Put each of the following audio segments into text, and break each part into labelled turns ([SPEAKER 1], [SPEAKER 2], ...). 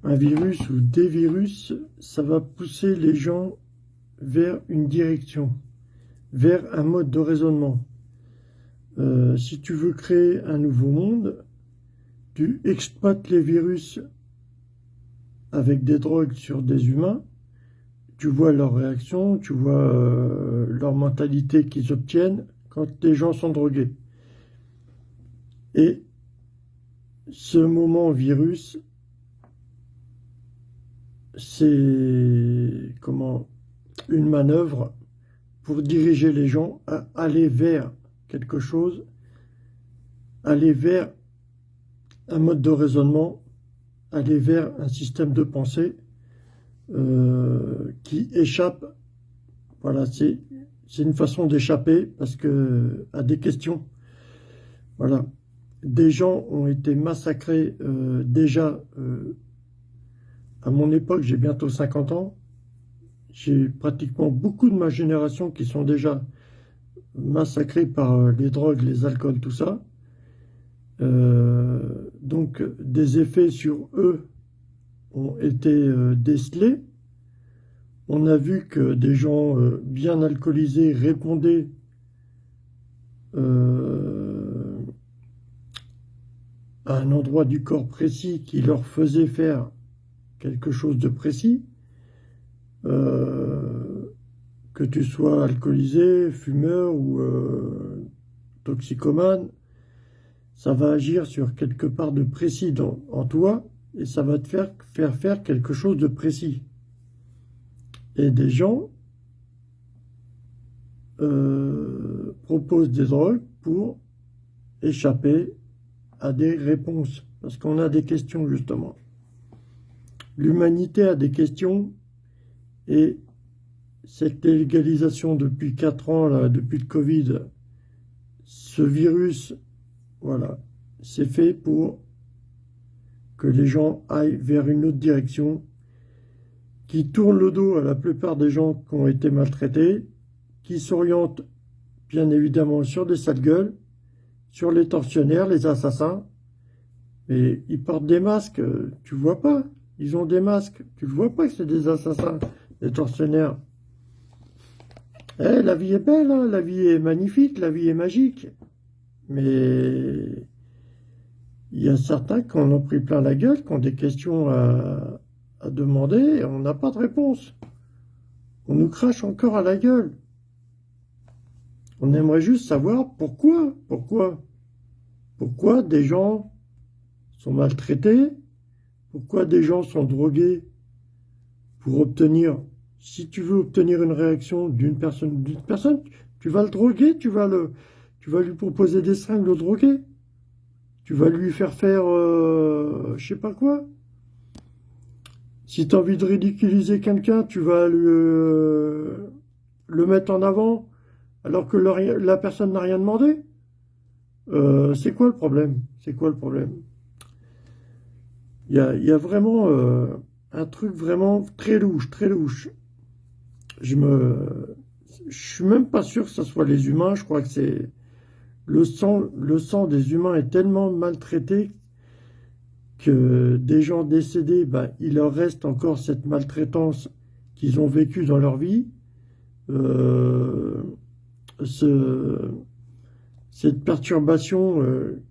[SPEAKER 1] un virus ou des virus, ça va pousser les gens vers une direction, vers un mode de raisonnement. Si tu veux créer un nouveau monde, tu exploites les virus avec des drogues sur des humains, tu vois leurs réactions, tu vois leur mentalité qu'ils obtiennent quand les gens sont drogués. Et ce moment virus, c'est une manœuvre pour diriger les gens à aller vers quelque chose, aller vers un mode de raisonnement, aller vers un système de pensée qui échappe. Voilà, c'est une façon d'échapper à des questions. Voilà, des gens ont été massacrés déjà. À mon époque, j'ai bientôt 50 ans. J'ai pratiquement beaucoup de ma génération qui sont déjà massacrés par les drogues, les alcools, tout ça. Donc, des effets sur eux ont été décelés. On a vu que des gens bien alcoolisés répondaient à un endroit du corps précis qui leur faisait faire quelque chose de précis. Que tu sois alcoolisé, fumeur ou toxicomane, ça va agir sur quelque part de précis en toi et ça va te faire quelque chose de précis. Et des gens proposent des drogues pour échapper à des réponses, parce qu'on a des questions justement. L'humanité a des questions et cette légalisation depuis 4 ans, là, depuis le Covid, ce virus, voilà, c'est fait pour que les gens aillent vers une autre direction, qui tournent le dos à la plupart des gens qui ont été maltraités, qui s'orientent bien évidemment sur des sales gueules, sur les tortionnaires, les assassins, et ils portent des masques, tu vois pas, ils ont des masques, tu ne vois pas que c'est des assassins, des tortionnaires. La vie est belle, hein, la vie est magnifique, la vie est magique. Mais il y a certains qui en ont pris plein la gueule, qui ont des questions à demander, et on n'a pas de réponse. On nous crache encore à la gueule. On aimerait juste savoir pourquoi. Pourquoi des gens sont maltraités, pourquoi des gens sont drogués pour obtenir... Si tu veux obtenir une réaction d'une personne, tu vas le droguer, tu vas lui proposer des seringues, le droguer. Tu vas lui faire je sais pas quoi. Si tu as envie de ridiculiser quelqu'un, tu vas le mettre en avant alors que la personne n'a rien demandé. C'est quoi le problème? C'est quoi le problème? Il y a vraiment un truc vraiment très louche, très louche. Je suis même pas sûr que ce soit les humains. Je crois que c'est le sang des humains est tellement maltraité que des gens décédés, ben, il leur reste encore cette maltraitance qu'ils ont vécue dans leur vie. Cette perturbation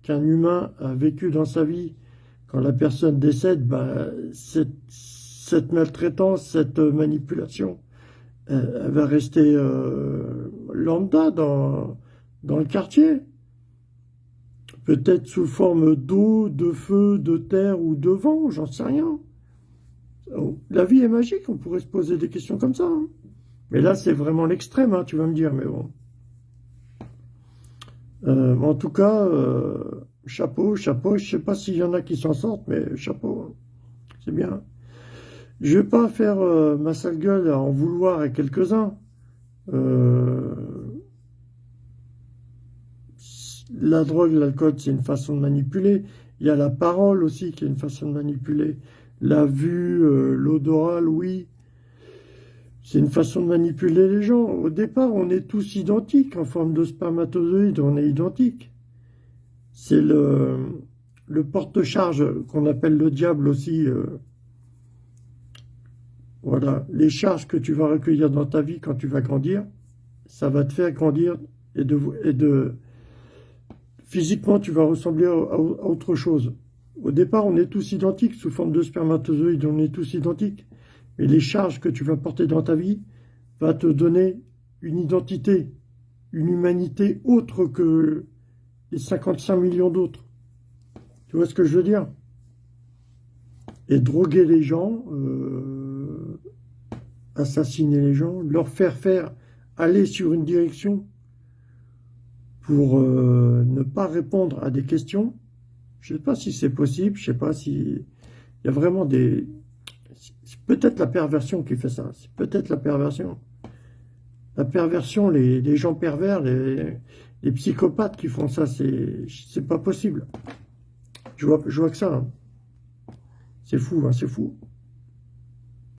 [SPEAKER 1] qu'un humain a vécue dans sa vie, quand la personne décède, ben, cette maltraitance, cette manipulation, elle va rester lambda dans le quartier. Peut-être sous forme d'eau, de feu, de terre ou de vent, j'en sais rien. La vie est magique, on pourrait se poser des questions comme ça. Hein. Mais là, c'est vraiment l'extrême, hein, tu vas me dire, mais bon. En tout cas, chapeau, je sais pas s'il y en a qui s'en sortent, mais chapeau, hein. C'est bien. Je vais pas faire ma sale gueule à en vouloir à quelques-uns. La drogue, l'alcool, c'est une façon de manipuler. Il y a la parole aussi qui est une façon de manipuler. La vue, l'odorat, l'ouïe. C'est une façon de manipuler les gens. Au départ, on est tous identiques. En forme de spermatozoïde, on est identiques. C'est le porte-charge qu'on appelle le diable aussi. Voilà, les charges que tu vas recueillir dans ta vie quand tu vas grandir, ça va te faire grandir physiquement, tu vas ressembler à autre chose. Au départ, on est tous identiques, sous forme de spermatozoïdes, on est tous identiques. Mais les charges que tu vas porter dans ta vie va te donner une identité, une humanité autre que les 55 millions d'autres. Tu vois ce que je veux dire? Et droguer les gens, assassiner les gens, leur faire aller sur une direction pour ne pas répondre à des questions. Je ne sais pas si c'est possible, je ne sais pas si... Il y a vraiment des... C'est peut-être la perversion qui fait ça, c'est peut-être la perversion. La perversion, les gens pervers, les psychopathes qui font ça, c'est pas possible. Je vois que ça, hein. C'est fou, hein, c'est fou.